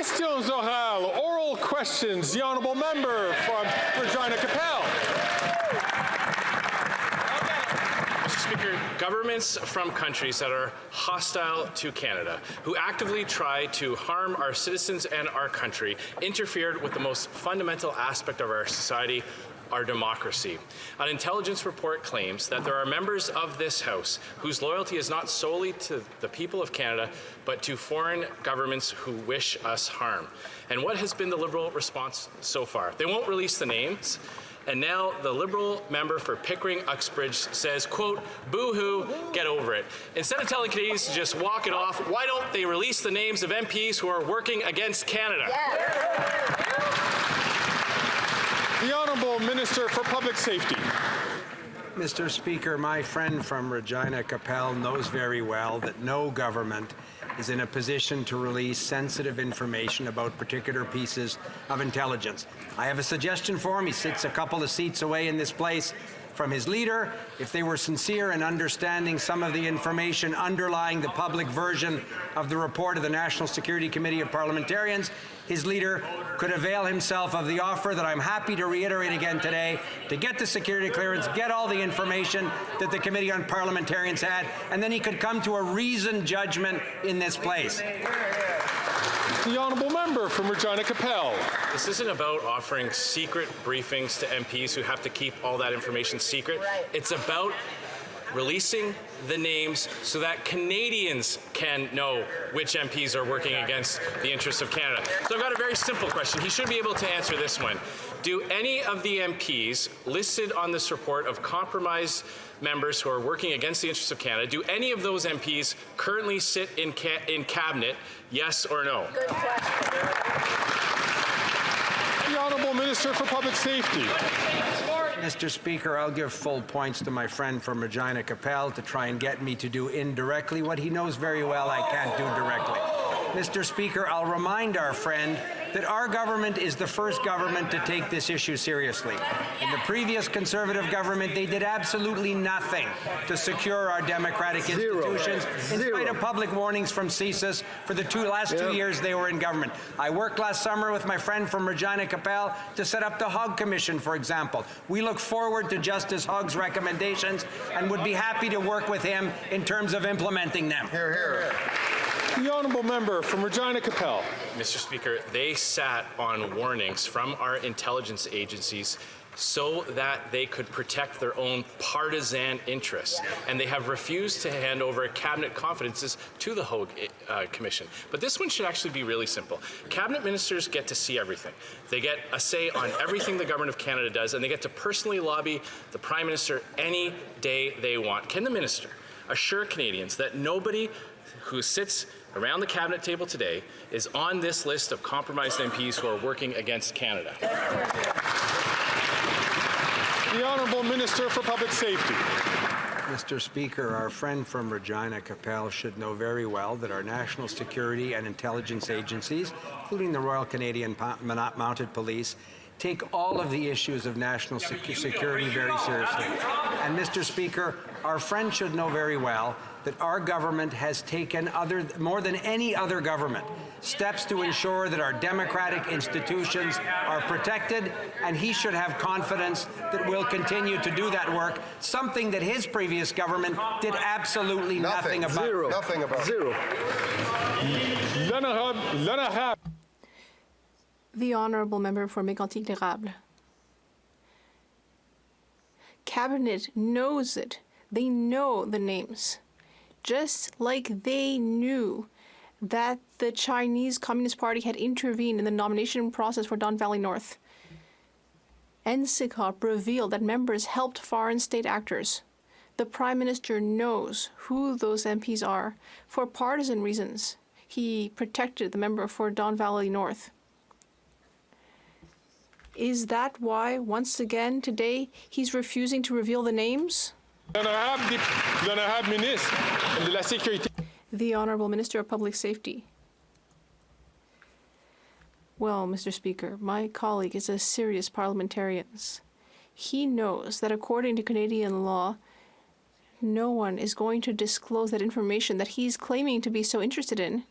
Questions orales, oral questions. The honourable member from Regina Capel. Mr. Speaker, governments from countries that are hostile to Canada, who actively try to harm our citizens and our country, interfered with the most fundamental aspect of our society, our democracy. An intelligence report claims that there are members of this House whose loyalty is not solely to the people of Canada, but to foreign governments who wish us harm. And what has been the Liberal response so far? They won't release the names. And now the Liberal member for Pickering-Uxbridge says, quote, boo-hoo, get over it. Instead of telling Canadians to just walk it off, why don't they release the names of MPs who are working against Canada? Yeah. The Honourable Minister for Public Safety. Mr. Speaker, my friend from Regina Capel knows very well that no government is in a position to release sensitive information about particular pieces of intelligence. I have a suggestion for him. He sits a couple of seats away in this place from his leader. If they were sincere in understanding some of the information underlying the public version of the report of the National Security Committee of Parliamentarians, his leader could avail himself of the offer that I'm happy to reiterate again today to get the security clearance, get all the information that the Committee on Parliamentarians had, and then he could come to a reasoned judgment in this place. The honourable member from Regina Capel. This isn't about offering secret briefings to MPs who have to keep all that information secret. It's about releasing the names so that Canadians can know which MPs are working against the interests of Canada. So I've got a very simple question. He should be able to answer this one. Do any of the MPs listed on this report of compromised members who are working against the interests of Canada, do any of those MPs currently sit in cabinet, yes or no? Good question. The Honourable Minister for Public Safety. Mr. Speaker, I'll give full points to my friend from Regina Capel to try and get me to do indirectly what he knows very well I can't do directly. Mr. Speaker, I'll remind our friend that our government is the first government to take this issue seriously. In the previous Conservative government, they did absolutely nothing to secure our democratic institutions, in spite of public warnings from CSIS for the last 2 years they were in government. I worked last summer with my friend from Regina Capel to set up the Hogg Commission, for example. We look forward to Justice Hogg's recommendations and would be happy to work with him in terms of implementing them. Hear, hear. The honourable member from Regina Capel. Mr. Speaker, they sat on warnings from our intelligence agencies so that they could protect their own partisan interests. And they have refused to hand over cabinet confidences to the Hogg Commission. But this one should actually be really simple. Cabinet ministers get to see everything. They get a say on everything the Government of Canada does, and they get to personally lobby the Prime Minister any day they want. Can the minister assure Canadians that nobody who sits around the cabinet table today is on this list of compromised MPs who are working against Canada? The Honourable Minister for Public Safety. Mr. Speaker, our friend from Regina Capel should know very well that our national security and intelligence agencies, including the Royal Canadian Mounted Police, take all of the issues of national security very seriously. And Mr. Speaker, our friend should know very well that our government has taken, more than any other government, steps to ensure that our democratic institutions are protected, and he should have confidence that we'll continue to do that work, something that his previous government did absolutely nothing about. Zero. Nothing about. Zero. The Honourable Member for Mégantic-L'Érable. Cabinet knows it. They know the names. Just like they knew that the Chinese Communist Party had intervened in the nomination process for Don Valley North. NSICOP revealed that members helped foreign state actors. The Prime Minister knows who those MPs are. For partisan reasons, he protected the member for Don Valley North. Is that why, once again, today, he's refusing to reveal the names? The Honourable Minister of Public Safety. Well, Mr. Speaker, my colleague is a serious parliamentarian. He knows that according to Canadian law, no one is going to disclose that information that he's claiming to be so interested in.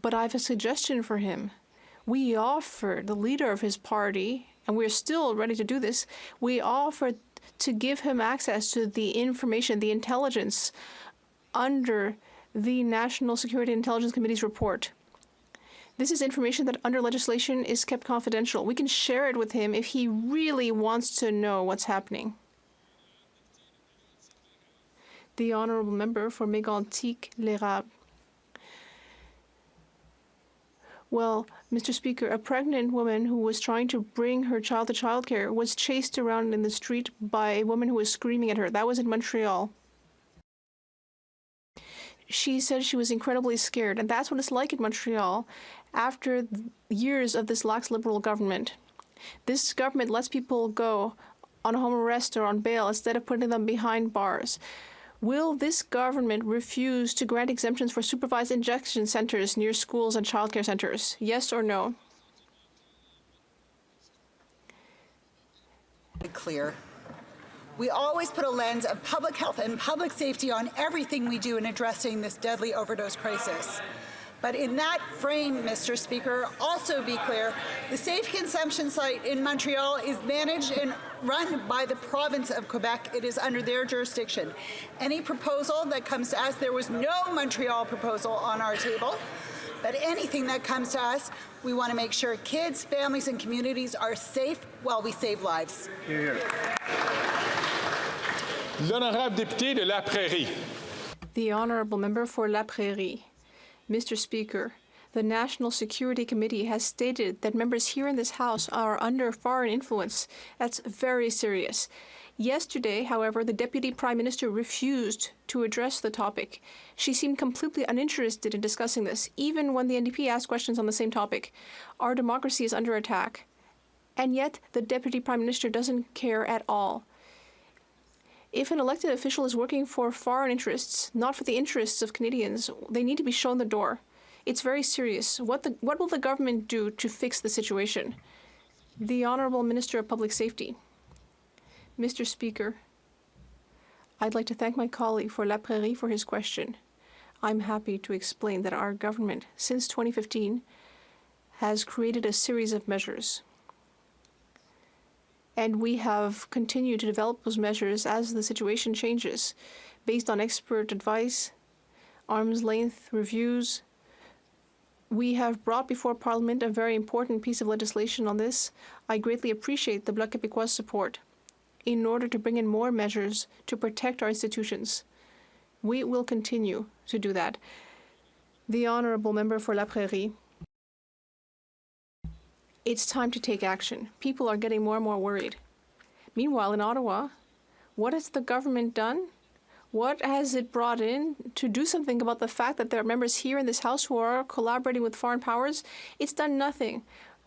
But I have a suggestion for him We offered the leader of his party, and we're still ready to do this, we offered to give him access to the information, the intelligence under the National Security and Intelligence Committee's report. This is information that under legislation is kept confidential. We can share it with him if he really wants to know what's happening. The honourable member for Mégantic-L'Érable. Well, Mr. Speaker, a pregnant woman who was trying to bring her child to childcare was chased around in the street by a woman who was screaming at her. That was in Montreal. She said she was incredibly scared, and that's what it's like in Montreal after years of this lax Liberal government. This government lets people go on home arrest or on bail instead of putting them behind bars. Will this government refuse to grant exemptions for supervised injection centers near schools and childcare centers? Yes or no? Clear. We always put a lens of public health and public safety on everything we do in addressing this deadly overdose crisis. But in that frame, Mr. Speaker, also be clear, the safe consumption site in Montreal is managed and run by the province of Quebec. It is under their jurisdiction. Any proposal that comes to us, there was no Montreal proposal on our table, but anything that comes to us, we want to make sure kids, families, and communities are safe while we save lives. L'honorable député de La Prairie. The honourable member for La Prairie. Mr. Speaker, the National Security Committee has stated that members here in this House are under foreign influence. That's very serious. Yesterday, however, the Deputy Prime Minister refused to address the topic. She seemed completely uninterested in discussing this, even when the NDP asked questions on the same topic. Our democracy is under attack. And yet, the Deputy Prime Minister doesn't care at all. If an elected official is working for foreign interests, not for the interests of Canadians, they need to be shown the door. It's very serious. What will the government do to fix the situation? The Honourable Minister of Public Safety. Mr. Speaker, I'd like to thank my colleague for La Prairie for his question. I'm happy to explain that our government, since 2015, has created a series of measures. And we have continued to develop those measures as the situation changes, based on expert advice, arm's length reviews. We have brought before Parliament a very important piece of legislation on this. I greatly appreciate the Bloc Québécois support in order to bring in more measures to protect our institutions. We will continue to do that. The honourable member for La Prairie. It's time to take action. People are getting more and more worried. Meanwhile, in Ottawa, what has the government done? What has it brought in to do something about the fact that there are members here in this House who are collaborating with foreign powers? It's done nothing.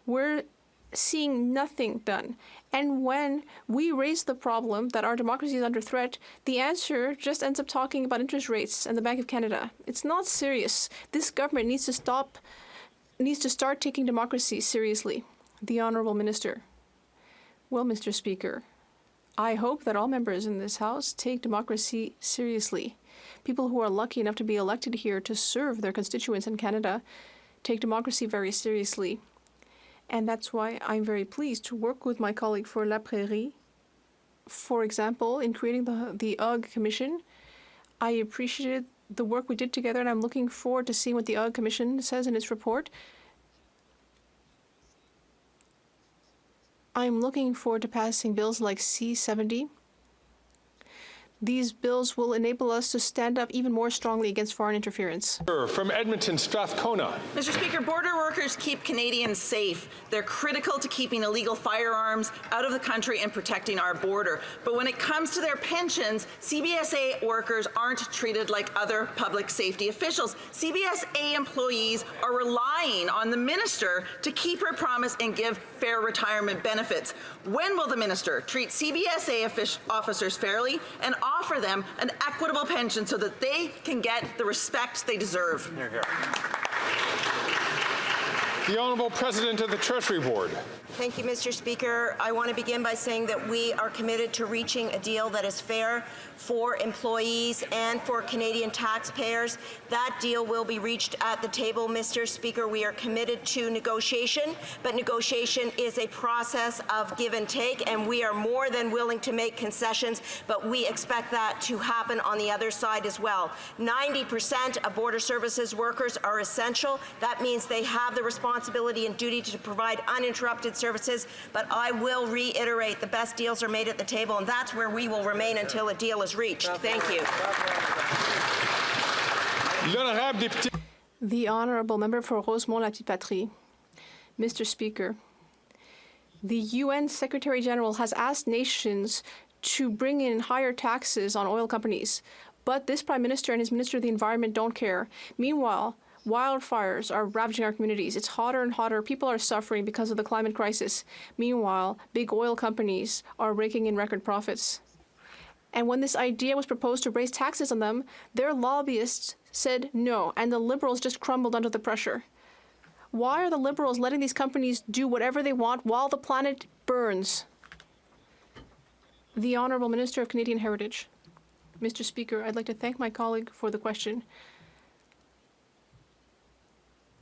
We're seeing nothing done. And when we raise the problem that our democracy is under threat, the answer just ends up talking about interest rates and the Bank of Canada. It's not serious. This government needs to start taking democracy seriously. The Honourable Minister. Well, Mr. Speaker, I hope that all members in this House take democracy seriously. People who are lucky enough to be elected here to serve their constituents in Canada take democracy very seriously. And that's why I'm very pleased to work with my colleague for La Prairie. For example, in creating the UGG Commission, I appreciated the work we did together, and I'm looking forward to seeing what the UGG Commission says in its report. I'm looking forward to passing bills like C-70. These bills will enable us to stand up even more strongly against foreign interference. From Edmonton, Strathcona. Mr. Speaker, border workers keep Canadians safe. They're critical to keeping illegal firearms out of the country and protecting our border. But when it comes to their pensions, CBSA workers aren't treated like other public safety officials. CBSA employees are relying on the minister to keep her promise and give fair retirement benefits. When will the minister treat CBSA officers fairly and offer them an equitable pension so that they can get the respect they deserve? The Honourable President of the Treasury Board. Thank you, Mr. Speaker. I want to begin by saying that we are committed to reaching a deal that is fair for employees and for Canadian taxpayers. That deal will be reached at the table, Mr. Speaker. We are committed to negotiation, but negotiation is a process of give and take, and we are more than willing to make concessions, but we expect that to happen on the other side as well. 90% of border services workers are essential. That means they have the responsibility and duty to provide uninterrupted services, but I will reiterate the best deals are made at the table, and that's where we will remain until a deal is reached. Thank you. The Honourable Member for Rosemont La Petite Patrie. Mr. Speaker, the UN Secretary General has asked nations to bring in higher taxes on oil companies, but this Prime Minister and his Minister of the Environment don't care. Meanwhile, wildfires are ravaging our communities. It's hotter and hotter. People are suffering because of the climate crisis. Meanwhile, big oil companies are raking in record profits. And when this idea was proposed to raise taxes on them, their lobbyists said no, and the Liberals just crumbled under the pressure. Why are the Liberals letting these companies do whatever they want while the planet burns? The Honourable Minister of Canadian Heritage. Mr. Speaker, I'd like to thank my colleague for the question.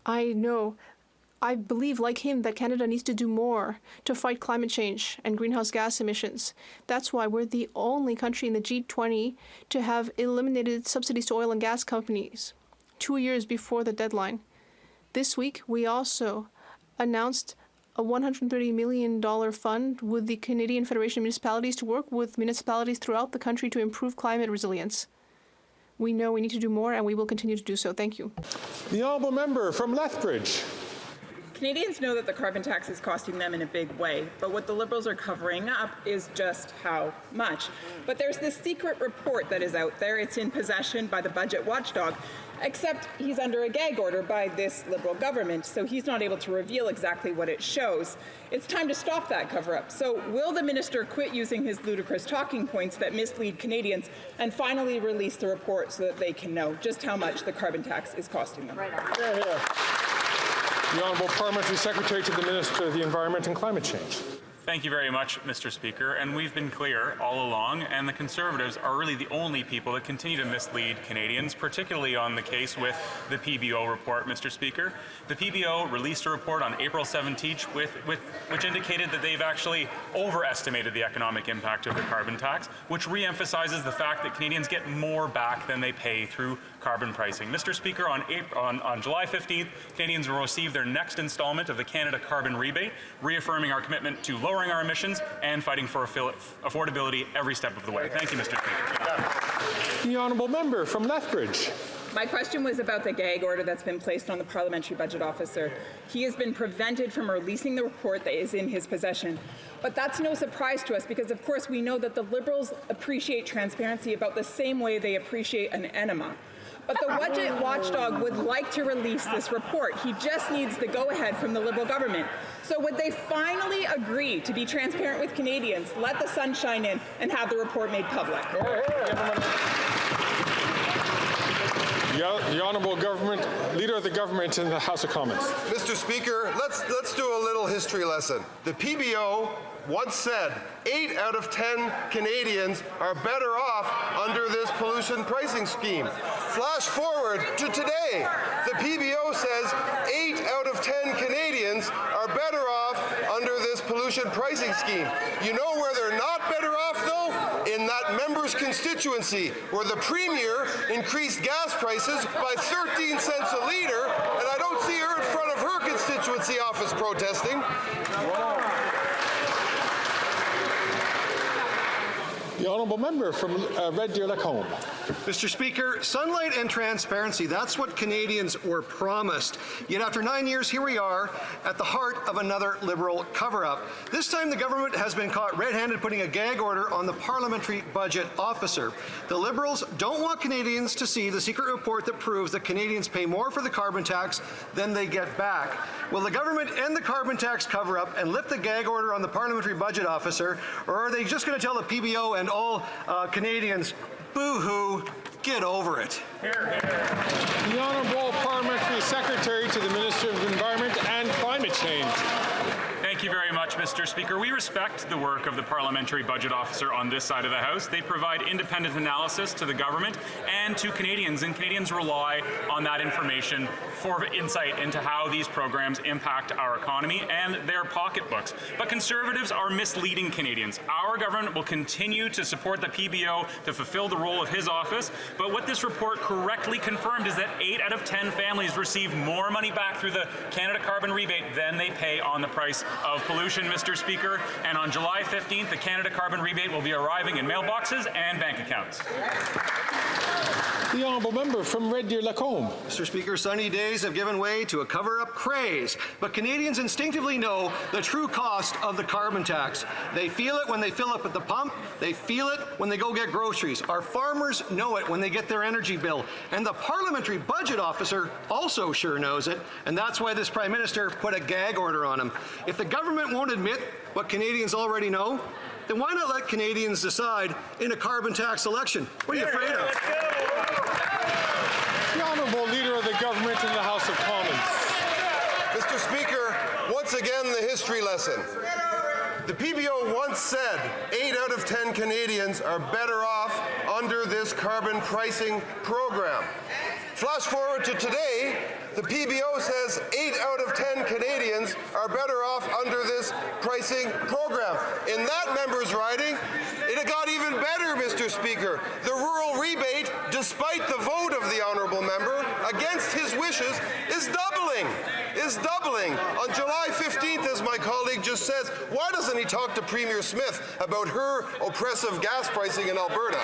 I believe, like him, that Canada needs to do more to fight climate change and greenhouse gas emissions. That's why we're the only country in the G20 to have eliminated subsidies to oil and gas companies 2 years before the deadline. This week, we also announced a $130 million fund with the Canadian Federation of Municipalities to work with municipalities throughout the country to improve climate resilience. We know we need to do more, and we will continue to do so. Thank you. The Honourable Member from Lethbridge. Canadians know that the carbon tax is costing them in a big way, but what the Liberals are covering up is just how much. But there's this secret report that is out there. It's in possession by the budget watchdog, except he's under a gag order by this Liberal government, so he's not able to reveal exactly what it shows. It's time to stop that cover-up. So will the minister quit using his ludicrous talking points that mislead Canadians and finally release the report so that they can know just how much the carbon tax is costing them? Right on. Hear, hear. The Honourable Parliamentary Secretary to the Minister of the Environment and Climate Change. Thank you very much, Mr. Speaker. And we've been clear all along, and the Conservatives are really the only people that continue to mislead Canadians, particularly on the case with the PBO report, Mr. Speaker. The PBO released a report on April 17th which indicated that they've actually overestimated the economic impact of the carbon tax, which re-emphasizes the fact that Canadians get more back than they pay through carbon pricing. Mr. Speaker, on July 15th, Canadians will receive their next installment of the Canada Carbon Rebate, reaffirming our commitment to lowering our emissions and fighting for affordability every step of the way. Thank you, Mr. Speaker. The Honourable Member from Lethbridge. My question was about the gag order that's been placed on the Parliamentary Budget Officer. He has been prevented from releasing the report that is in his possession. But that's no surprise to us because, of course, we know that the Liberals appreciate transparency about the same way they appreciate an enema. But the budget watchdog would like to release this report. He just needs the go-ahead from the Liberal government. So would they finally agree to be transparent with Canadians, let the sun shine in, and have the report made public? The Honourable Leader of the Government in the House of Commons. Mr. Speaker, let's do a little history lesson. The PBO once said 8 out of 10 Canadians are better off under this pollution pricing scheme. Flash forward to today. The PBO says 8 out of 10 Canadians are better off under this pollution pricing scheme. You know where they're not better off, though? In that member's constituency, where the Premier increased gas prices by 13 cents a litre, and I don't see her in front of her constituency office protesting. The Honourable Member from Red Deer Lacombe. Mr. Speaker, sunlight and transparency, that's what Canadians were promised. Yet after 9 years, here we are at the heart of another Liberal cover-up. This time the government has been caught red-handed putting a gag order on the Parliamentary Budget Officer. The Liberals don't want Canadians to see the secret report that proves that Canadians pay more for the carbon tax than they get back. Will the government end the carbon tax cover-up and lift the gag order on the Parliamentary Budget Officer, or are they just going to tell the PBO and all Canadians, boo-hoo, get over it? The Honourable Parliamentary Secretary to the Minister of Environment and Mr. Speaker. We respect the work of the Parliamentary Budget Officer on this side of the House. They provide independent analysis to the government and to Canadians, and Canadians rely on that information for insight into how these programs impact our economy and their pocketbooks. But Conservatives are misleading Canadians. Our government will continue to support the PBO to fulfill the role of his office, but what this report correctly confirmed is that 8 out of 10 families receive more money back through the Canada Carbon Rebate than they pay on the price of pollution, Mr. Speaker. And on July 15th, the Canada Carbon Rebate will be arriving in mailboxes and bank accounts. The honourable member from Red Deer Lacombe. Mr. Speaker, sunny days have given way to a cover-up craze, but Canadians instinctively know the true cost of the carbon tax. They feel it when they fill up at the pump. They feel it when they go get groceries. Our farmers know it when they get their energy bill. And the Parliamentary Budget Officer also sure knows it, and that's why this Prime Minister put a gag order on him. If the government won't admit what Canadians already know, then why not let Canadians decide in a carbon tax election? What are you afraid of? The honourable Leader of the Government in the House of Commons. Mr. Speaker, once again, the history lesson. The PBO once said 8 out of 10 Canadians are better off under this carbon pricing program. Flash forward to today, the PBO says 8 out of 10 Canadians are better off under this pricing program. In that member's riding, it got even better, Mr. Speaker. The rural rebate, despite the vote of the honourable member, against his wishes, is doubling. On July 15th, as my colleague just says, why doesn't he talk to Premier Smith about her oppressive gas pricing in Alberta?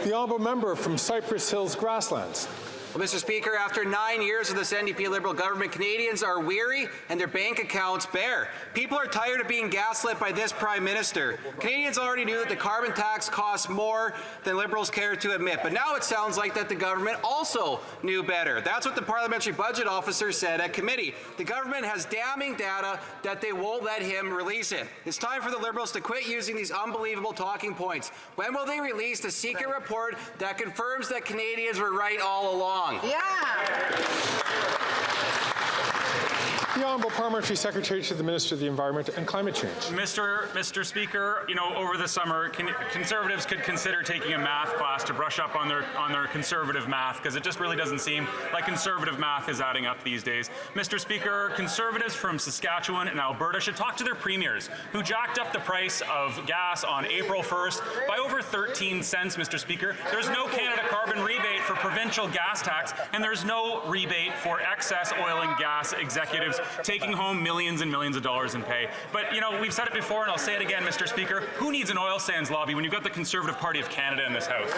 The honourable member from Cypress Hills Grasslands. Well, Mr. Speaker, after 9 years of this NDP Liberal government, Canadians are weary and their bank accounts bare. People are tired of being gaslit by this Prime Minister. Canadians already knew that the carbon tax costs more than Liberals care to admit, but now it sounds like that the government also knew better. That's what the Parliamentary Budget Officer said at committee. The government has damning data that they won't let him release it. It's time for the Liberals to quit using these unbelievable talking points. When will they release the secret report that confirms that Canadians were right all along? The Honourable Parliamentary Secretary to the Minister of the Environment and Climate Change. Mr. Speaker, over the summer, Conservatives could consider taking a math class to brush up on their Conservative math, because it just really doesn't seem like Conservative math is adding up these days. Mr. Speaker, Conservatives from Saskatchewan and Alberta should talk to their premiers, who jacked up the price of gas on April 1st by over 13 cents, Mr. Speaker. There's no Canada Carbon Rebate for provincial gas tax, and there's no rebate for excess oil and gas executives taking home millions and millions of dollars in pay. But, we've said it before, and I'll say it again, Mr. Speaker, who needs an oil sands lobby when you've got the Conservative Party of Canada in this House?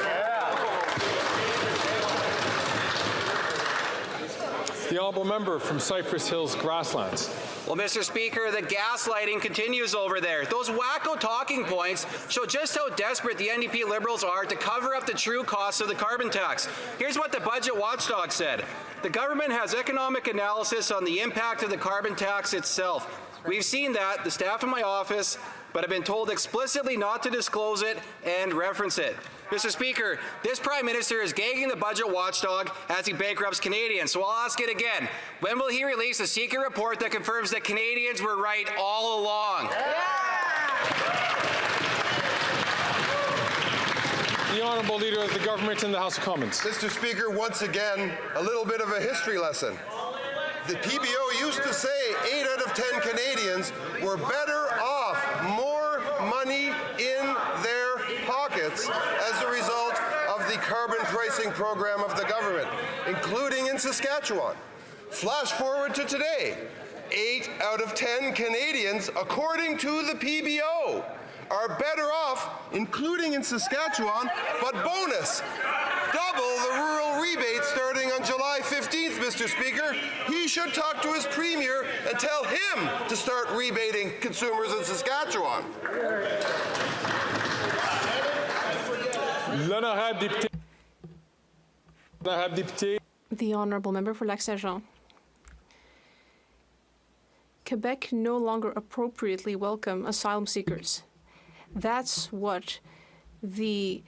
The honourable member from Cypress Hills Grasslands. Well, Mr. Speaker, the gaslighting continues over there. Those wacko talking points show just how desperate the NDP Liberals are to cover up the true costs of the carbon tax. Here's what the budget watchdog said. The government has economic analysis on the impact of the carbon tax itself. We've seen that, the staff in my office, but have been told explicitly not to disclose it and reference it. Mr. Speaker, this Prime Minister is gagging the budget watchdog as he bankrupts Canadians. So I'll ask it again. When will he release a secret report that confirms that Canadians were right all along? The Honourable Leader of the Government in the House of Commons. Mr. Speaker, once again, a little bit of a history lesson. The PBO used to say 8 out of 10 Canadians were better off, more money in their pockets as a result of the carbon pricing program of the government, including in Saskatchewan. Flash forward to today. 8 out of 10 Canadians, according to the PBO, are better off, including in Saskatchewan, but bonus, double the rural rebate starting on July 15th, Mr. Speaker. He should talk to his premier and tell him to start rebating consumers in Saskatchewan. The Honourable Member for Lac-Saint-Jean. Quebec no longer appropriately welcome asylum seekers. That's what the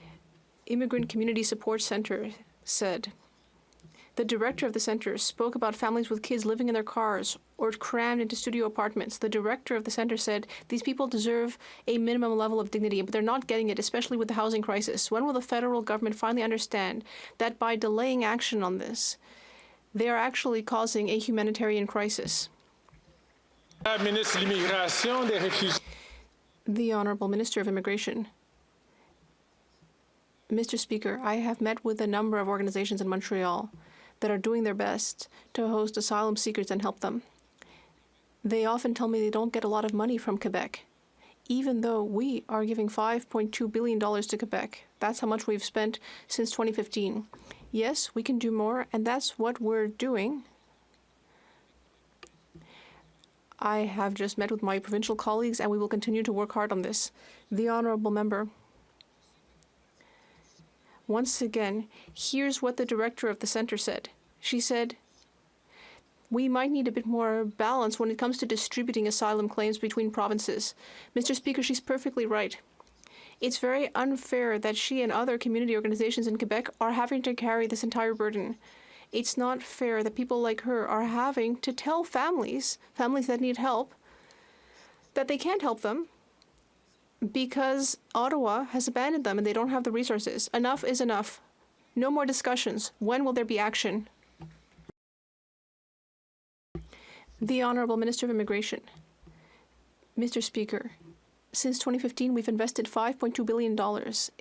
Immigrant Community Support Centre said. The director of the center spoke about families with kids living in their cars or crammed into studio apartments. The director of the center said these people deserve a minimum level of dignity, but they're not getting it, especially with the housing crisis. When will the federal government finally understand that by delaying action on this, they are actually causing a humanitarian crisis? The Honourable Minister of Immigration. Mr. Speaker, I have met with a number of organizations in Montreal that are doing their best to host asylum seekers and help them. They often tell me they don't get a lot of money from Quebec, even though we are giving $5.2 billion to Quebec. That's how much we've spent since 2015. Yes, we can do more, and that's what we're doing. I have just met with my provincial colleagues, and we will continue to work hard on this. The Honourable Member. Once again, here's what the director of the center said. She said, we might need a bit more balance when it comes to distributing asylum claims between provinces. Mr. Speaker, she's perfectly right. It's very unfair that she and other community organizations in Quebec are having to carry this entire burden. It's not fair that people like her are having to tell families that need help, that they can't help them because Ottawa has abandoned them and they don't have the resources. Enough is enough. No more discussions. When will there be action? The Honourable Minister of Immigration. Mr. Speaker, since 2015, we've invested $5.2 billion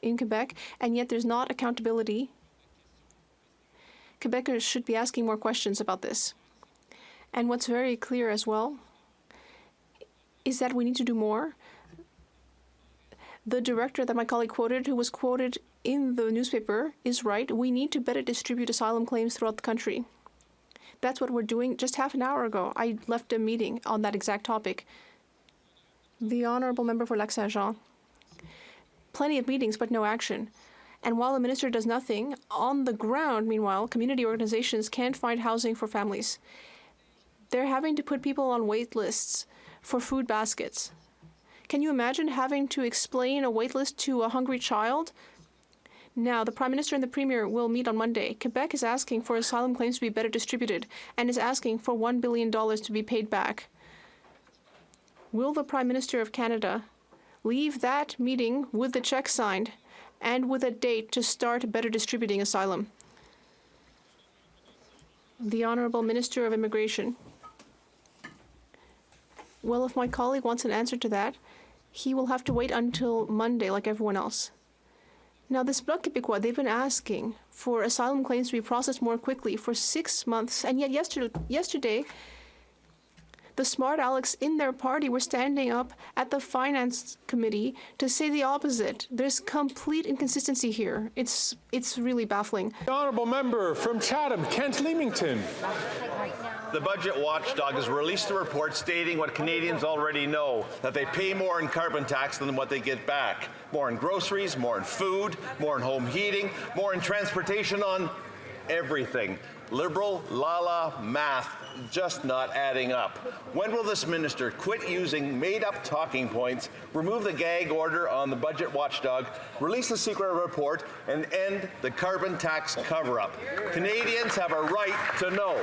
in Quebec, and yet there's not accountability. Quebecers should be asking more questions about this. And what's very clear as well is that we need to do more. The director that my colleague quoted, who was quoted in the newspaper, is right. We need to better distribute asylum claims throughout the country. That's what we're doing. Just half an hour ago, I left a meeting on that exact topic. The Honourable Member for Lac-Saint-Jean. Plenty of meetings, but no action. And while the minister does nothing, on the ground, meanwhile, community organizations can't find housing for families. They're having to put people on wait lists for food baskets. Can you imagine having to explain a wait list to a hungry child? Now, the Prime Minister and the Premier will meet on Monday. Quebec is asking for asylum claims to be better distributed and is asking for $1 billion to be paid back. Will the Prime Minister of Canada leave that meeting with the check signed and with a date to start better distributing asylum? The Honourable Minister of Immigration. Well, if my colleague wants an answer to that, he will have to wait until Monday like everyone else. Now, this Bloc Québécois, they've been asking for asylum claims to be processed more quickly for 6 months, and yet yesterday, the smart Alex in their party were standing up at the Finance Committee to say the opposite. There's complete inconsistency here. It's really baffling. The Honourable Member from Chatham, Kent Leamington. The budget watchdog has released a report stating what Canadians already know, that they pay more in carbon tax than what they get back. More in groceries, more in food, more in home heating, more in transportation, on everything. Liberal, la-la math just not adding up. When will this minister quit using made-up talking points, remove the gag order on the budget watchdog, release the secret report, and end the carbon tax cover-up? Canadians have a right to know.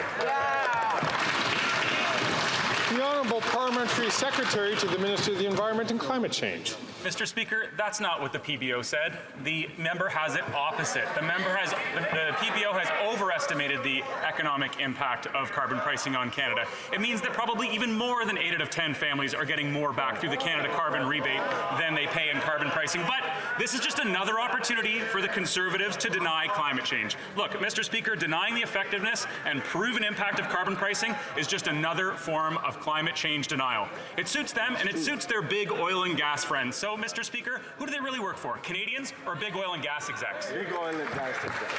The Honourable Parliamentary Secretary to the Minister of the Environment and Climate Change. Mr. Speaker, that's not what the PBO said. The member has it opposite. The PBO has overestimated the economic impact of carbon pricing on Canada. It means that probably even more than 8 out of 10 families are getting more back through the Canada carbon rebate than they pay in carbon pricing. But this is just another opportunity for the Conservatives to deny climate change. Look, Mr. Speaker, denying the effectiveness and proven impact of carbon pricing is just another form of climate change denial. It suits them and it suits their big oil and gas friends. So, Mr. Speaker, who do they really work for? Canadians or big oil and gas execs? Big oil and gas execs.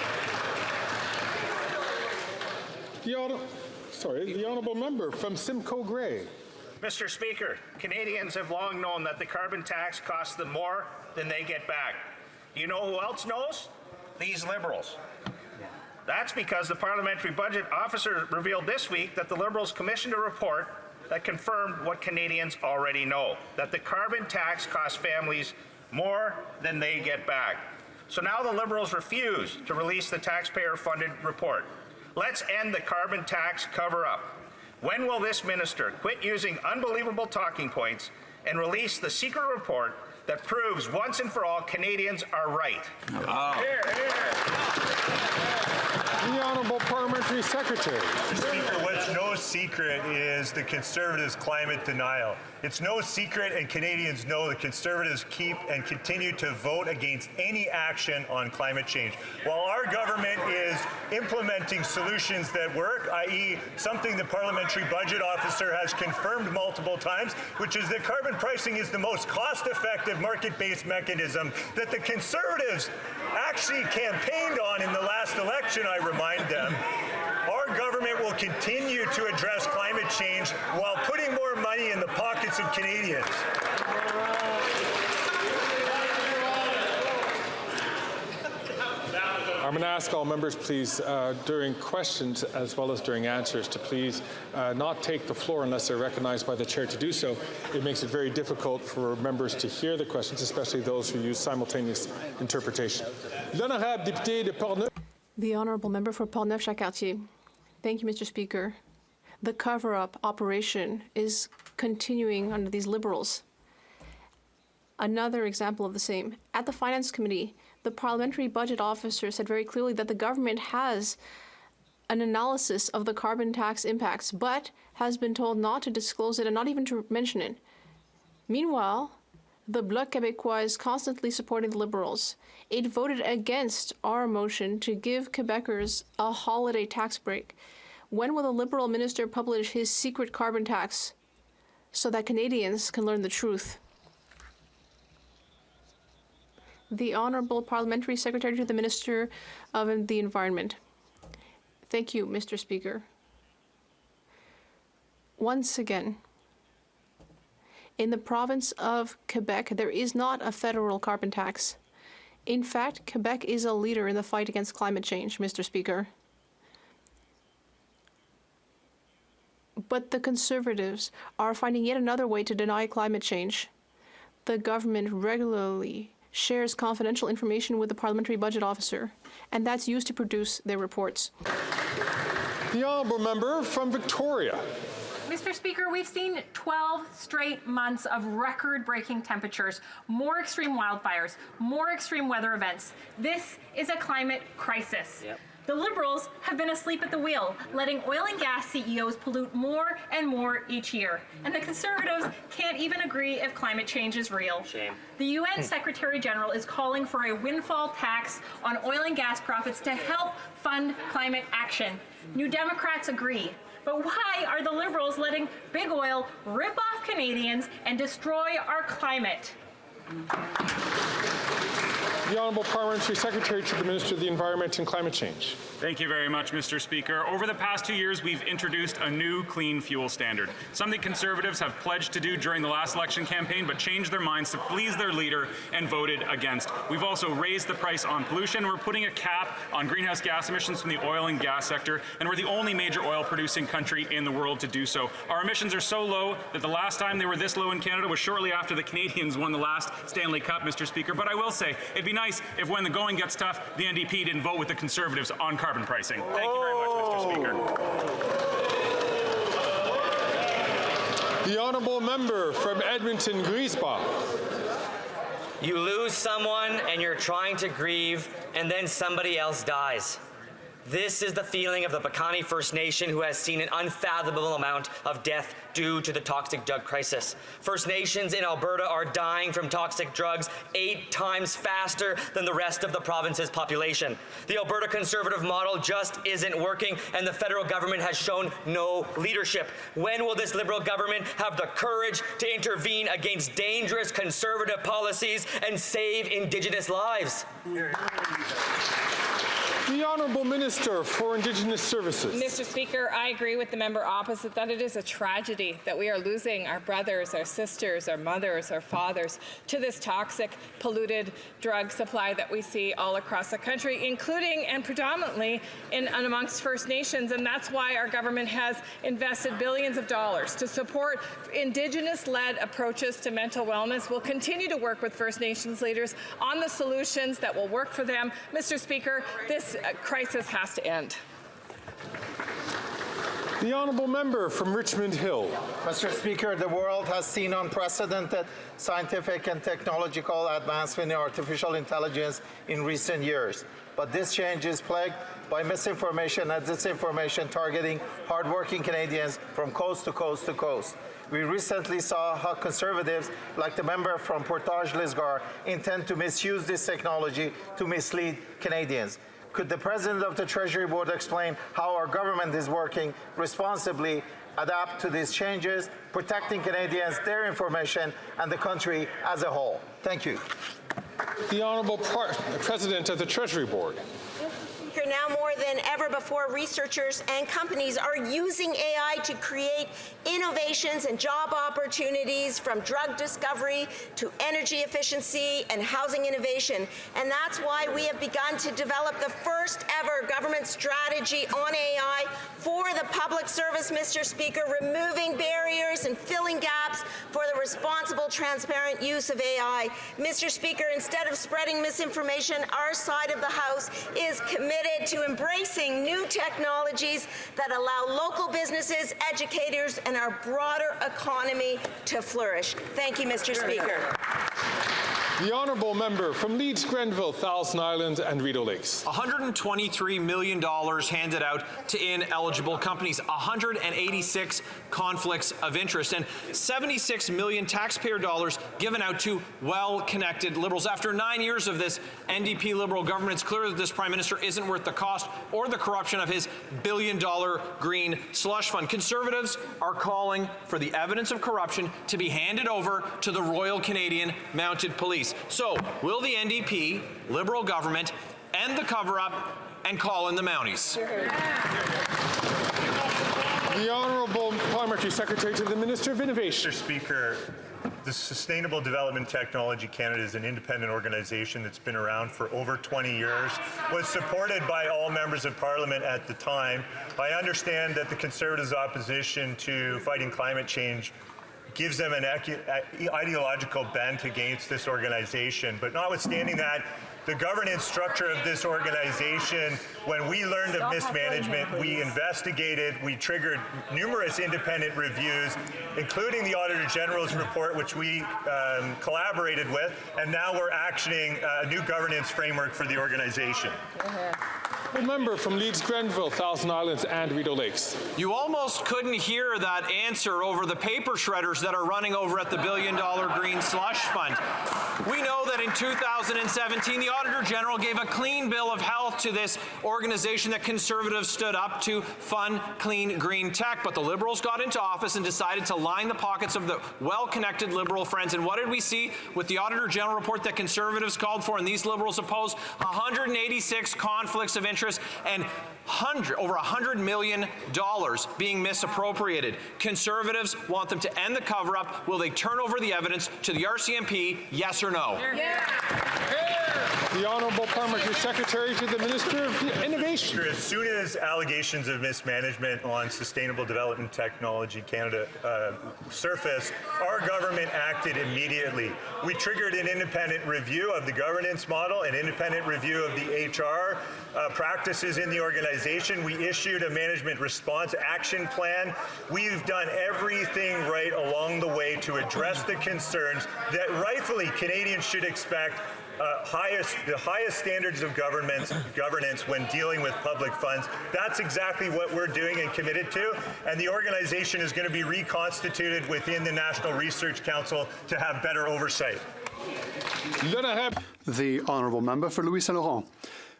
The Honourable Member from Simcoe Grey. Mr. Speaker, Canadians have long known that the carbon tax costs them more than they get back. Do you know who else knows? These Liberals. That's because the Parliamentary Budget Officer revealed this week that the Liberals commissioned a report that confirmed what Canadians already know, that the carbon tax costs families more than they get back. So now the Liberals refuse to release the taxpayer-funded report. Let's end the carbon tax cover-up. When will this minister quit using unbelievable talking points and release the secret report that proves once and for all Canadians are right? The Honourable Parliamentary Secretary. Mr. Speaker, what's no secret is the Conservatives' climate denial. It's no secret, and Canadians know the Conservatives keep and continue to vote against any action on climate change. While our government is implementing solutions that work, i.e. something the Parliamentary Budget Officer has confirmed multiple times, which is that carbon pricing is the most cost-effective market-based mechanism that the Conservatives actually campaigned on in the last election, I remind them. Our government will continue to address climate change while putting more money in the pockets of Canadians. I'm going to ask all members, please, during questions as well as during answers, to please not take the floor unless they're recognized by the chair to do so. It makes it very difficult for members to hear the questions, especially those who use simultaneous interpretation. L'honorable député de Portneuf. The Honourable Member for Portneuf-Jacques-Cartier. Thank you, Mr. Speaker. The cover-up operation is continuing under these Liberals. Another example of the same. At the Finance Committee, the Parliamentary Budget Officer said very clearly that the government has an analysis of the carbon tax impacts, but has been told not to disclose it and not even to mention it. Meanwhile, the Bloc Québécois is constantly supporting the Liberals. It voted against our motion to give Quebecers a holiday tax break. When will the Liberal minister publish his secret carbon tax so that Canadians can learn the truth? The Honourable Parliamentary Secretary to the Minister of the Environment. Thank you, Mr. Speaker. Once again, in the province of Quebec, there is not a federal carbon tax. In fact, Quebec is a leader in the fight against climate change, Mr. Speaker. But the Conservatives are finding yet another way to deny climate change. The government regularly shares confidential information with the Parliamentary Budget Officer, and that's used to produce their reports. The Honourable Member from Victoria. Mr. Speaker, we've seen 12 straight months of record-breaking temperatures, more extreme wildfires, more extreme weather events. This is a climate crisis. Yep. The Liberals have been asleep at the wheel, letting oil and gas CEOs pollute more and more each year. And the Conservatives can't even agree if climate change is real. Shame. The UN Secretary General is calling for a windfall tax on oil and gas profits to help fund climate action. New Democrats agree. But why are the Liberals letting big oil rip off Canadians and destroy our climate? The Honourable Parliamentary Secretary to the Minister of the Environment and Climate Change. Thank you very much, Mr. Speaker. Over the past 2 years, we've introduced a new clean fuel standard, something Conservatives have pledged to do during the last election campaign, but changed their minds to please their leader and voted against. We've also raised the price on pollution. We're putting a cap on greenhouse gas emissions from the oil and gas sector, and we're the only major oil-producing country in the world to do so. Our emissions are so low that the last time they were this low in Canada was shortly after the Canadians won the last Stanley Cup, Mr. Speaker. But I will say, it'd be nice if when the going gets tough, the NDP didn't vote with the Conservatives on carbon pricing. Thank you very much, Mr. Speaker. The Honourable Member from Edmonton Griesbach. You lose someone and you're trying to grieve, and then somebody else dies. This is the feeling of the Piikani First Nation, who has seen an unfathomable amount of death due to the toxic drug crisis. First Nations in Alberta are dying from toxic drugs 8 times faster than the rest of the province's population. The Alberta Conservative model just isn't working, and the federal government has shown no leadership. When will this Liberal government have the courage to intervene against dangerous Conservative policies and save Indigenous lives? The Honourable Minister for Indigenous Services. Mr. Speaker, I agree with the member opposite that it is a tragedy that we are losing our brothers, our sisters, our mothers, our fathers to this toxic, polluted drug supply that we see all across the country, including and predominantly in and amongst First Nations. And that's why our government has invested billions of dollars to support Indigenous-led approaches to mental wellness. We'll continue to work with First Nations leaders on the solutions that will work for them. Mr. Speaker, this crisis has to end. The honourable member from Richmond Hill. Mr. Speaker, the world has seen unprecedented scientific and technological advancement in artificial intelligence in recent years. But this change is plagued by misinformation and disinformation targeting hardworking Canadians from coast to coast to coast. We recently saw how conservatives, like the member from Portage-Lisgar, intend to misuse this technology to mislead Canadians. Could the President of the Treasury Board explain how our government is working responsibly, adapt to these changes, protecting Canadians, their information, and the country as a whole? Thank you. The Honourable President of the Treasury Board. Now more than ever before, researchers and companies are using AI to create innovations and job opportunities, from drug discovery to energy efficiency and housing innovation. And that's why we have begun to develop the first ever government strategy on AI for the public service, Mr. Speaker, removing barriers and filling gaps for the responsible, transparent use of AI. Mr. Speaker, instead of spreading misinformation, our side of the House is committed to embracing new technologies that allow local businesses, educators, and our broader economy to flourish. Thank you, Mr. Speaker. The honourable member from Leeds, Grenville, Thousand Islands and Rideau Lakes. $123 million handed out to ineligible companies, 186 conflicts of interest, and 76 million taxpayer dollars given out to well-connected Liberals. After 9 years of this NDP Liberal government, it's clear that this Prime Minister isn't worth the cost or the corruption of his billion-dollar green slush fund. Conservatives are calling for the evidence of corruption to be handed over to the Royal Canadian Mounted Police. So, will the NDP Liberal government end the cover-up and call in the Mounties? The Honourable Parliamentary Secretary to the Minister of Innovation. Mr. Speaker, the Sustainable Development Technology Canada is an independent organization that's been around for over 20 years, was supported by all members of Parliament at the time. I understand that the Conservatives' opposition to fighting climate change gives them an ideological bent against this organization. But notwithstanding that, the governance structure of this organization, when we learned of mismanagement, we investigated, we triggered numerous independent reviews, including the Auditor General's report, which we collaborated with, and now we're actioning a new governance framework for the organization. The member from Leeds, Grenville, Thousand Islands and Rideau Lakes. You almost couldn't hear that answer over the paper shredders that are running over at the billion-dollar green slush fund. We know that in 2017, the Auditor General gave a clean bill of health to this organization that Conservatives stood up to fund clean green tech. But the Liberals got into office and decided to line the pockets of the well-connected Liberal friends. And what did we see with the Auditor General report that Conservatives called for and these Liberals opposed? 186 conflicts of interest and over $100 million being misappropriated. Conservatives want them to end the cover-up. Will they turn over the evidence to the RCMP, yes or no? The Honourable Parliamentary Secretary to the Minister of Innovation. As soon as allegations of mismanagement on Sustainable Development Technology Canada surfaced, our government acted immediately. We triggered an independent review of the governance model, an independent review of the HR practices in the organization. We issued a management response action plan. We've done everything right along the way to address the concerns that rightfully Canadians should expect. The highest standards of governance when dealing with public funds. That's exactly what we're doing and committed to, and the organization is going to be reconstituted within the National Research Council to have better oversight. The Honourable Member for Louis Saint Laurent.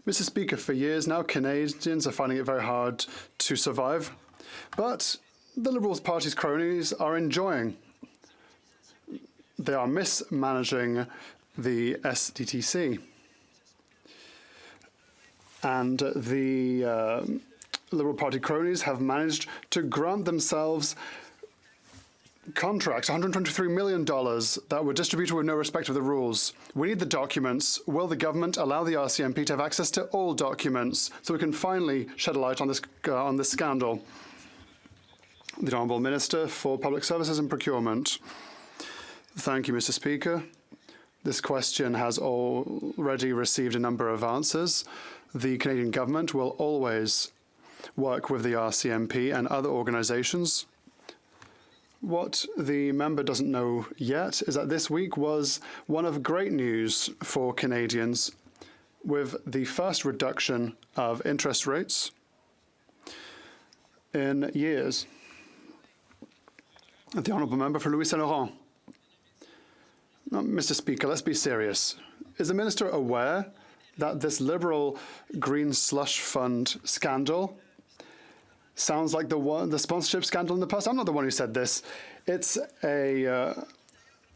Mr. Speaker, for years now, Canadians are finding it very hard to survive, but the Liberal Party's cronies are enjoying. They are mismanaging the SDTC. And the Liberal Party cronies have managed to grant themselves contracts, $123 million, that were distributed with no respect of the rules. We need the documents. Will the government allow the RCMP to have access to all documents so we can finally shed a light on this scandal? The Honourable Minister for Public Services and Procurement. Thank you, Mr. Speaker. This question has already received a number of answers. The Canadian government will always work with the RCMP and other organizations. What the member doesn't know yet is that this week was one of great news for Canadians, with the first reduction of interest rates in years. The Honourable Member for Louis Saint Laurent. Now, Mr. Speaker, let's be serious. Is the Minister aware that this Liberal Green Slush Fund scandal sounds like the sponsorship scandal in the past? I'm not the one who said this. It's a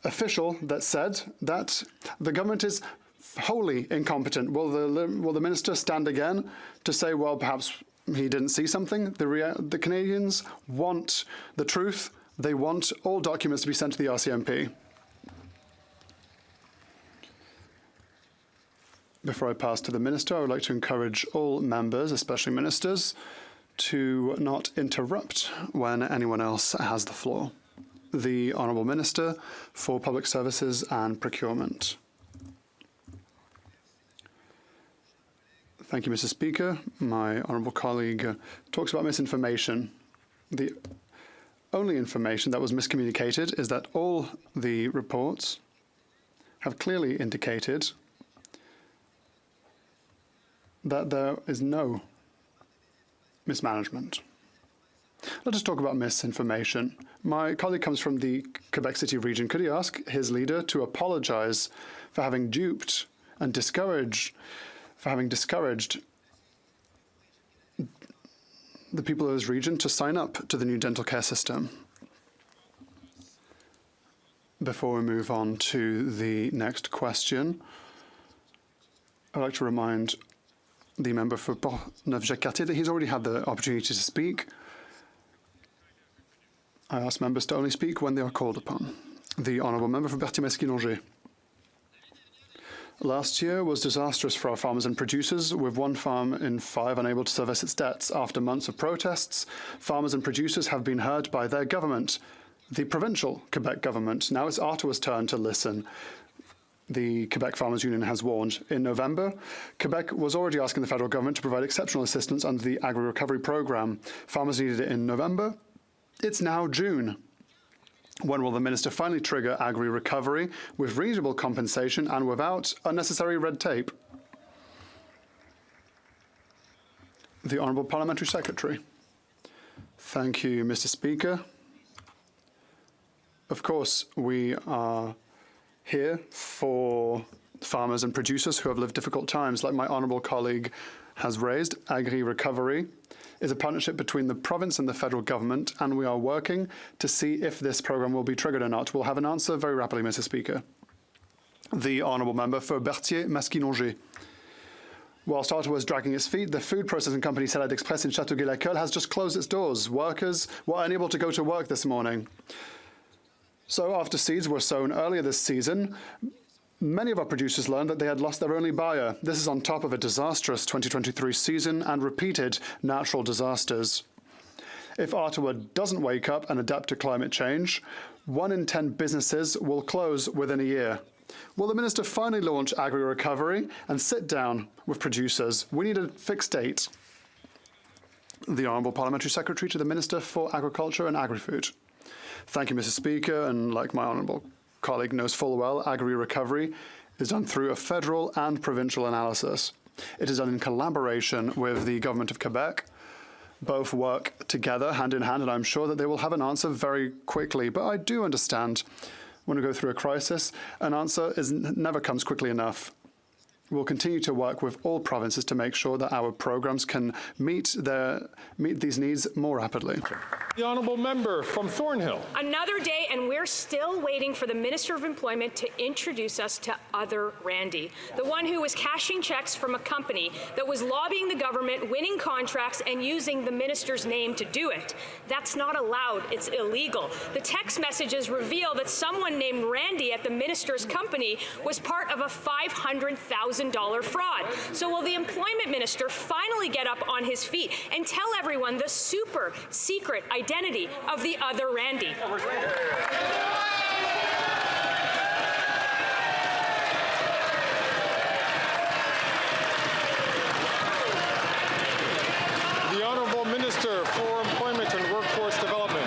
official that said that the government is wholly incompetent. Will the Minister stand again to say, well, perhaps he didn't see something? The Canadians want the truth. They want all documents to be sent to the RCMP. Before I pass to the Minister, I would like to encourage all members, especially ministers, to not interrupt when anyone else has the floor. The Honourable Minister for Public Services and Procurement. Thank you, Mr. Speaker. My honourable colleague talks about misinformation. The only information that was miscommunicated is that all the reports have clearly indicated that there is no mismanagement. Let us talk about misinformation. My colleague comes from the Quebec City region. Could he ask his leader to apologize for having duped and discouraged the people of his region to sign up to the new dental care system? Before we move on to the next question, I'd like to remind the member for Port-Neuf-Jacques-Cartier that he's already had the opportunity to speak. I ask members to only speak when they are called upon. The Honourable Member for Berthier-Masquinongé. Last year was disastrous for our farmers and producers, with 1 farm in 5 unable to service its debts. After months of protests, farmers and producers have been heard by their government, the provincial Quebec government. Now it's Ottawa's turn to listen. The Quebec Farmers Union has warned. In November, Quebec was already asking the federal government to provide exceptional assistance under the Agri-Recovery Programme. Farmers needed it in November. It's now June. When will the Minister finally trigger agri-recovery with reasonable compensation and without unnecessary red tape? The Honourable Parliamentary Secretary. Thank you, Mr. Speaker. Of course, we are here for farmers and producers who have lived difficult times. Like my honourable colleague has raised, agri-recovery is a partnership between the province and the federal government, and we are working to see if this programme will be triggered or not. We'll have an answer very rapidly, Mr. Speaker. The Honourable Member for Berthier-Masquinongé. Whilst Ottawa is dragging its feet, the food processing company Salade Express in Châteauguay-Lacolle has just closed its doors. Workers were unable to go to work this morning. So after seeds were sown earlier this season, many of our producers learned that they had lost their only buyer. This is on top of a disastrous 2023 season and repeated natural disasters. If Ottawa doesn't wake up and adapt to climate change, 1 in 10 businesses will close within a year. Will the Minister finally launch agri-recovery and sit down with producers? We need a fixed date. The Honourable Parliamentary Secretary to the Minister for Agriculture and Agri-Food. Thank you, Mr. Speaker, and like my honourable colleague knows full well, agri-recovery is done through a federal and provincial analysis. It is done in collaboration with the Government of Quebec. Both work together, hand in hand, and I'm sure that they will have an answer very quickly. But I do understand when we go through a crisis, an answer never comes quickly enough. We'll continue to work with all provinces to make sure that our programs can meet these needs more rapidly. The Honourable Member from Thornhill. Another day, and we're still waiting for the Minister of Employment to introduce us to other Randy, the one who was cashing checks from a company that was lobbying the government, winning contracts, and using the minister's name to do it. That's not allowed. It's illegal. The text messages reveal that someone named Randy at the minister's company was part of a $500,000 fraud. So will the employment minister finally get up on his feet and tell everyone the super secret identity of the other Randy? The Honourable Minister for Employment and Workforce Development.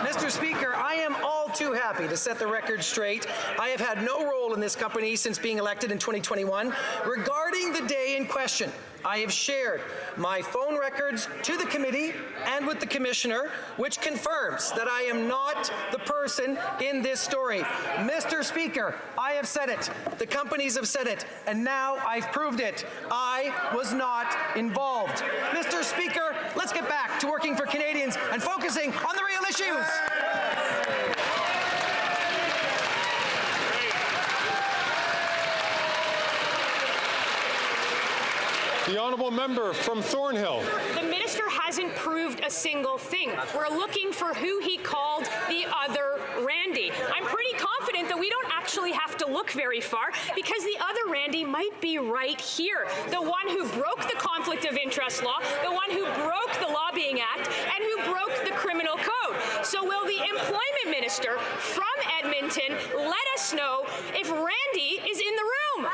Mr. Speaker, I am all too happy to set the record straight. I have had no role in this company since being elected in 2021. Regarding the day in question, I have shared my phone records to the committee and with the commissioner, which confirms that I am not the person in this story. Mr. Speaker, I have said it. The companies have said it. And now I've proved it. I was not involved. Mr. Speaker, let's get back to working for Canadians and focusing on the real issues. The honourable member from Thornhill. The minister hasn't proved a single thing. We're looking for who he called the other Randy. I'm pretty confident that we don't actually have to look very far because the other Randy might be right here. The one who broke the Conflict of Interest law, the one who broke the Lobbying Act, and who broke the Criminal Code. So will the employment minister from Edmonton let us know if Randy is in the room?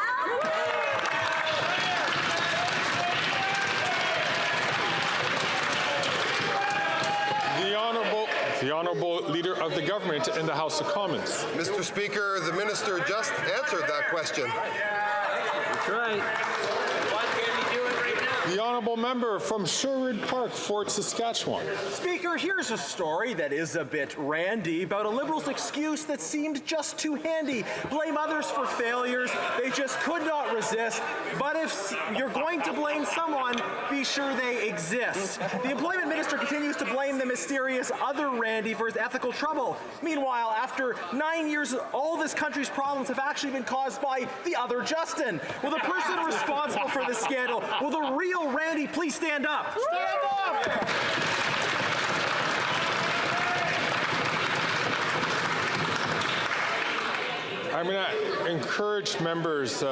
The Honourable Leader of the Government in the House of Commons. Mr. Speaker, the minister just answered that question. That's right. The Honourable Member from Sherwood Park, Fort Saskatchewan. Speaker, here's a story that is a bit randy about a Liberal's excuse that seemed just too handy. Blame others for failures they just could not resist. But if you're going to blame someone, be sure they exist. The Employment Minister continues to blame the mysterious other Randy for his ethical trouble. Meanwhile, after 9 years, all this country's problems have actually been caused by the other Justin. Will the person responsible for this scandal, will the real Randy please stand up? Stand up! I'm going to encourage members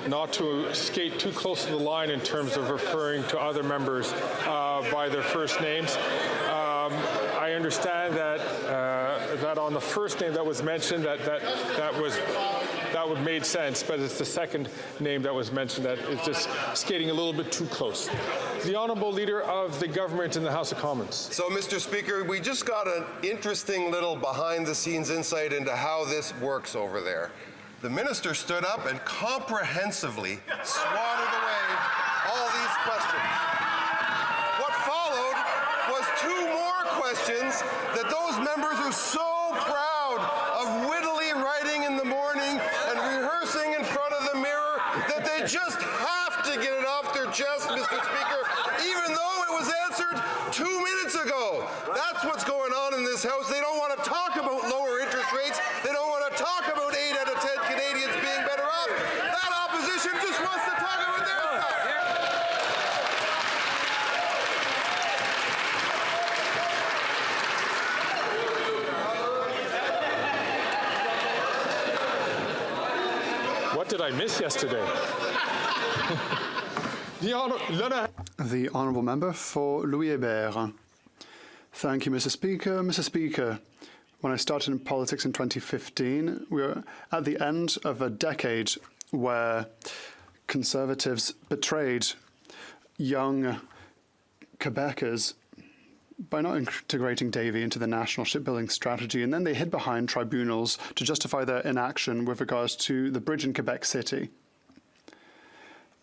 not to skate too close to the line in terms of referring to other members by their first names. I understand that that on the first name that was mentioned, that would made sense, but it's the second name that was mentioned that is just skating a little bit too close. The Honourable Leader of the Government in the House of Commons. So, Mr. Speaker, we just got an interesting little behind-the-scenes insight into how this works over there. The minister stood up and comprehensively swatted away all these questions. What followed was 2 more questions that those members are so proud of wittily writing in the morning and rehearsing in front of the mirror that they just have to get it off their chest, Mr. Speaker, even though it was answered 2 minutes ago. That's what's going on in this House. They don't want to talk about lower interest rates. They don't want to talk about 8 out of 10 Canadians being better off. That opposition just wants to talk about their stuff. What did I miss yesterday? The Honourable Member for Louis-Hébert. Thank you, Mr. Speaker. Mr. Speaker, when I started in politics in 2015, we were at the end of a decade where Conservatives betrayed young Quebecers by not integrating Davy into the national shipbuilding strategy, and then they hid behind tribunals to justify their inaction with regards to the bridge in Quebec City.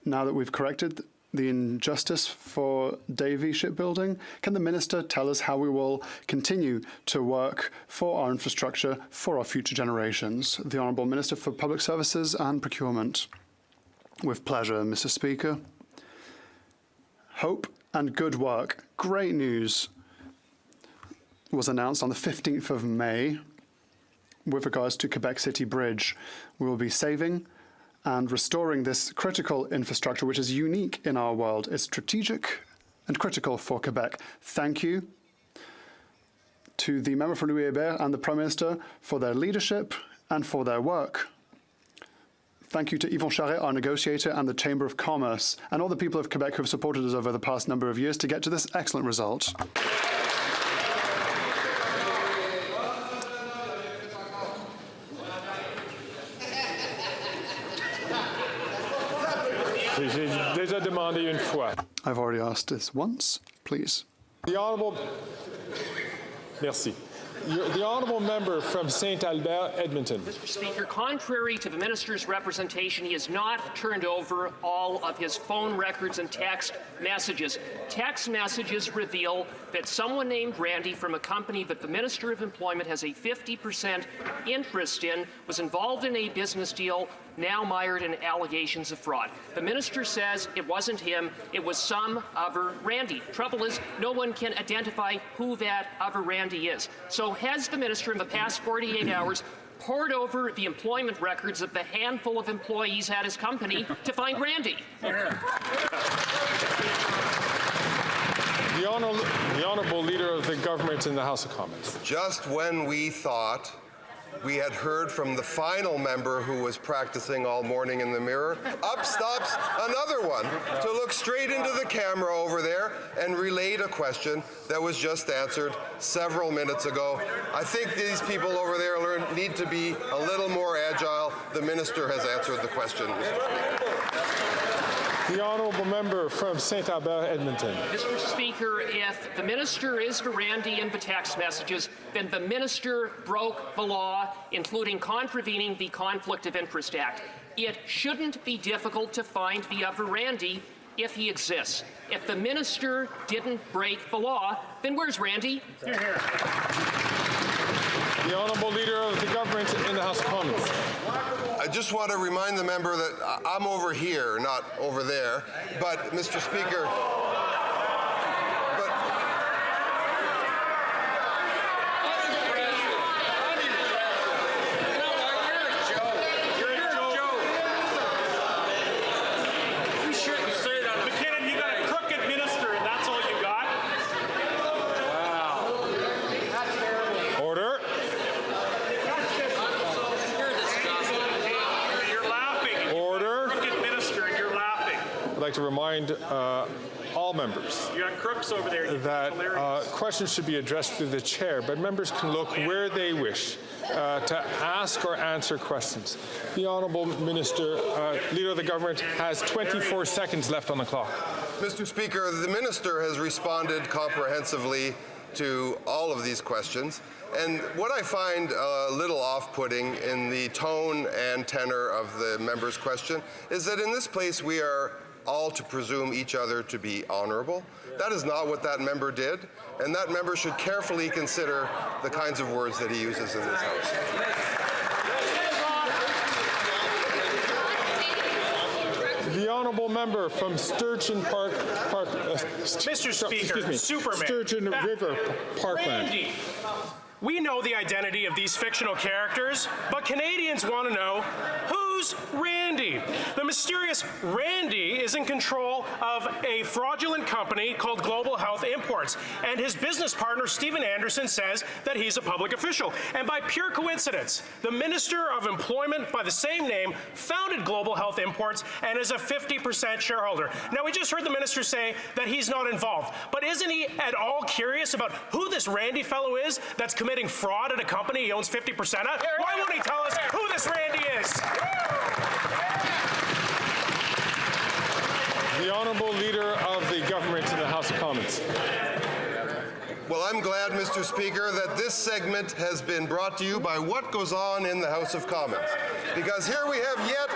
Now that we've corrected the injustice for Davy shipbuilding, can the minister tell us how we will continue to work for our infrastructure for our future generations? The Honourable Minister for Public Services and Procurement. With pleasure, Mr. Speaker. Hope and good work. Great news was announced on the 15th of May with regards to Quebec City Bridge. We will be saving and restoring this critical infrastructure, which is unique in our world. It's strategic and critical for Quebec. Thank you to the member for Louis-Hébert and the Prime Minister for their leadership and for their work. Thank you to Yvon Charret, our negotiator, and the Chamber of Commerce, and all the people of Quebec who have supported us over the past number of years to get to this excellent result. J'ai déjà demandé une fois. I've already asked this once. please. The Honourable... Merci. The Honourable Member from St. Albert, Edmonton. Mr. Speaker, contrary to the Minister's representation, he has not turned over all of his phone records and text messages. Text messages reveal that someone named Randy from a company that the Minister of Employment has a 50% interest in was involved in a business deal now mired in allegations of fraud. The Minister says it wasn't him, it was some other Randy. Trouble is, no one can identify who that other Randy is. So has the Minister in the past 48 hours pored over the employment records of the handful of employees at his company to find Randy? The Honourable Leader of the Government in the House of Commons. Just when we thought we had heard from the final member who was practicing all morning in the mirror, up stops another one to look straight into the camera over there and relate a question that was just answered several minutes ago. I think these people over there need to be a little more agile. The Minister has answered the question, Mr. Speaker. The Honourable Member from St. Albert, Edmonton. Mr. Speaker, if the Minister is the Randy in the text messages, then the Minister broke the law, including contravening the Conflict of Interest Act. It shouldn't be difficult to find the other Randy if he exists. If the Minister didn't break the law, then where's Randy? The Honourable Leader of the Government in the House of Commons. I just want to remind the member that I'm over here, not over there. But, Mr. Speaker, to remind all members You got crooks over there. that questions should be addressed through the chair, but members can look where they wish to ask or answer questions. The Honourable Minister, Leader of the Government, has 24 seconds left on the clock. Mr. Speaker, the Minister has responded comprehensively to all of these questions. And what I find a little off-putting in the tone and tenor of the member's question is that in this place we are all to presume each other to be honourable. That is not what that member did, and that member should carefully consider the kinds of words that he uses in this House. The Honourable Member from Sturgeon Park, Mr. Speaker, Superman. Sturgeon River Parkland. Randy. We know the identity of these fictional characters, but Canadians want to know who's Randy. The mysterious Randy is in control of a fraudulent company called Global Health Imports, and his business partner, Stephen Anderson, says that he's a public official. And by pure coincidence, the Minister of Employment by the same name founded Global Health Imports and is a 50% shareholder. Now, we just heard the Minister say that he's not involved, but isn't he at all curious about who this Randy fellow is that's committing fraud at a company he owns 50% of? Why won't he tell us who this Randy is? The Honourable Leader of the Government in the House of Commons. Well, I'm glad, Mr. Speaker, that this segment has been brought to you by what goes on in the House of Commons. Because here we have yet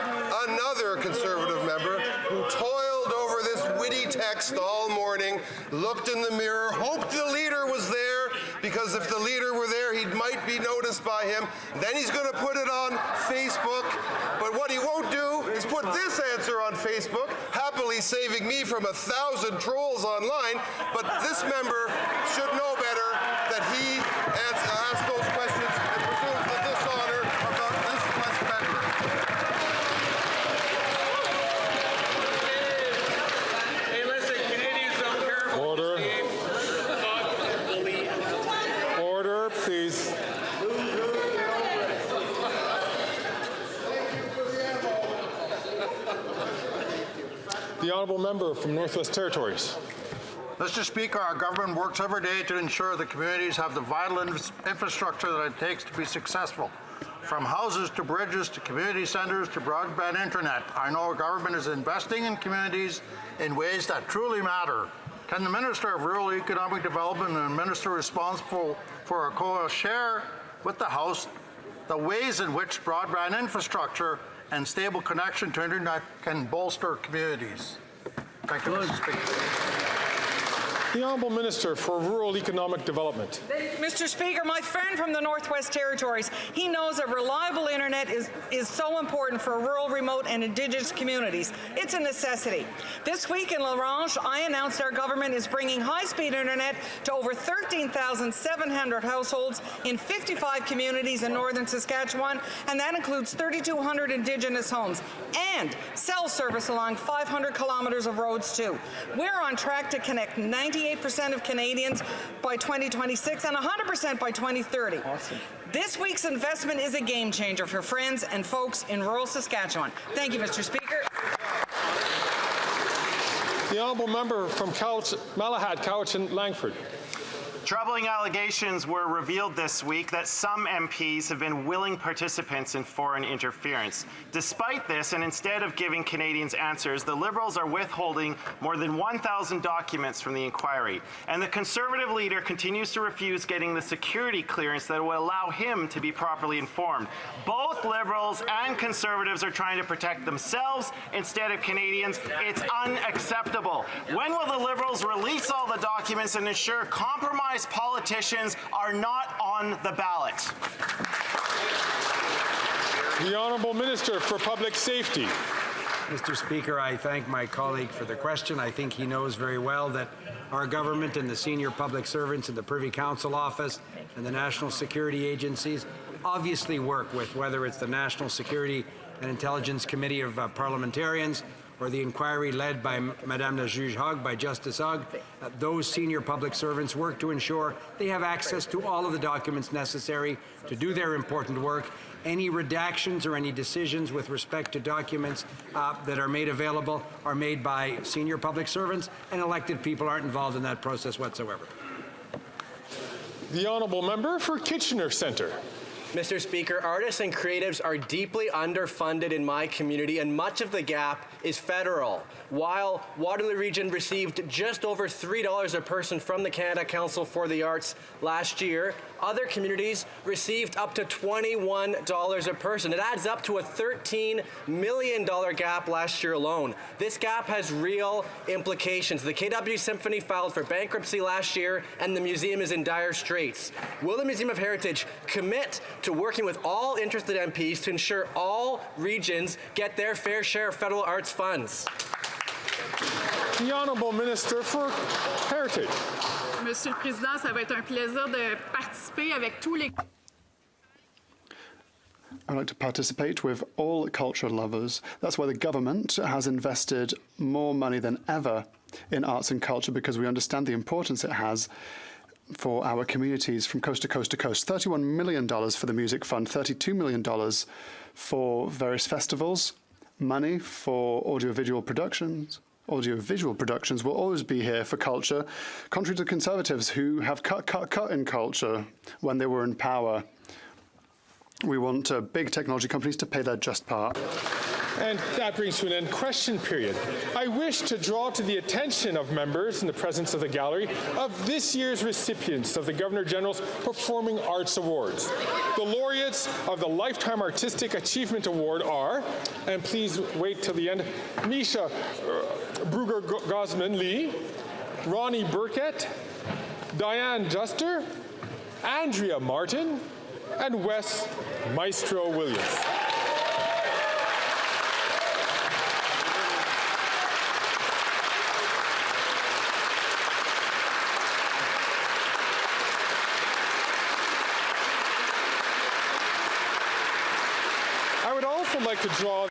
another Conservative member who toiled over this witty text all morning, looked in the mirror, hoped the leader was there, because if the leader were there, he might be noticed by him. Then he's going to put it on Facebook. But what he won't do is put this answer on Facebook, happily saving me from 1,000 trolls online. But this member should know better that he asked those questions and presumes the dishonor about this West member. Hey, listen, Canadians don't care about Order. Order, please. The Honourable Member from Northwest Territories. Mr. Speaker, our government works every day to ensure that communities have the vital infrastructure that it takes to be successful. From houses to bridges to community centres to broadband internet, I know our government is investing in communities in ways that truly matter. Can the Minister of Rural Economic Development and Minister responsible for ACOA share with the House the ways in which broadband infrastructure and stable connection to internet can bolster communities? Thank you, Mr. Speaker. The Honourable Minister for Rural Economic Development. Mr. Speaker, my friend from the Northwest Territories, he knows that reliable internet is so important for rural, remote, and Indigenous communities. It's a necessity. This week in La Ronge, I announced our government is bringing high-speed internet to over 13,700 households in 55 communities in northern Saskatchewan, and that includes 3,200 Indigenous homes, and cell service along 500 kilometres of roads too. We're on track to connect 98% of Canadians by 2026 and 100% by 2030. Awesome. This week's investment is a game changer for friends and folks in rural Saskatchewan. Thank you, Mr. Speaker. The Honourable Member from Malahat, Cowichan, Langford. Troubling allegations were revealed this week that some MPs have been willing participants in foreign interference. Despite this, and instead of giving Canadians answers, the Liberals are withholding more than 1,000 documents from the inquiry. And the Conservative leader continues to refuse getting the security clearance that will allow him to be properly informed. Both Liberals and Conservatives are trying to protect themselves instead of Canadians. It's unacceptable. When will the Liberals release all the documents and ensure compromise politicians are not on the ballot? The Honourable Minister for Public Safety. Mr. Speaker, I thank my colleague for the question. I think he knows very well that our government and the senior public servants in the Privy Council Office and the national security agencies obviously work with, whether it's the National Security and Intelligence Committee of Parliamentarians or the inquiry led by Madame la Juge Hogg, by Justice Hogg. Those senior public servants work to ensure they have access to all of the documents necessary to do their important work. Any redactions or any decisions with respect to documents that are made available are made by senior public servants, and elected people aren't involved in that process whatsoever. The Honourable Member for Kitchener Centre. Mr. Speaker, artists and creatives are deeply underfunded in my community, and much of the gap is federal. While Waterloo Region received just over $3 a person from the Canada Council for the Arts last year, other communities received up to $21 a person. It adds up to a $13 million gap last year alone. This gap has real implications. The KW Symphony filed for bankruptcy last year, and the museum is in dire straits. Will the Museum of Heritage commit to working with all interested MPs to ensure all regions get their fair share of federal arts funds? The Honourable Minister for Heritage. Monsieur le Président, ça va être un plaisir de participer avec tous les... I'd like to participate with all culture lovers. That's why the government has invested more money than ever in arts and culture, because we understand the importance it has for our communities from coast to coast to coast. $31 million for the Music Fund, $32 million for various festivals, money for audiovisual productions. Audiovisual productions will always be here for culture, contrary to Conservatives who have cut in culture when they were in power. We want big technology companies to pay their just part. And that brings to an end question period. I wish to draw to the attention of members in the presence of the gallery of this year's recipients of the Governor-General's Performing Arts Awards. The laureates of the Lifetime Artistic Achievement Award are, and please wait till the end, Misha Bruger-Gosman-Lee, Ronnie Burkett, Diane Juster, Andrea Martin, and Wes Maestro Williams. I would also like to draw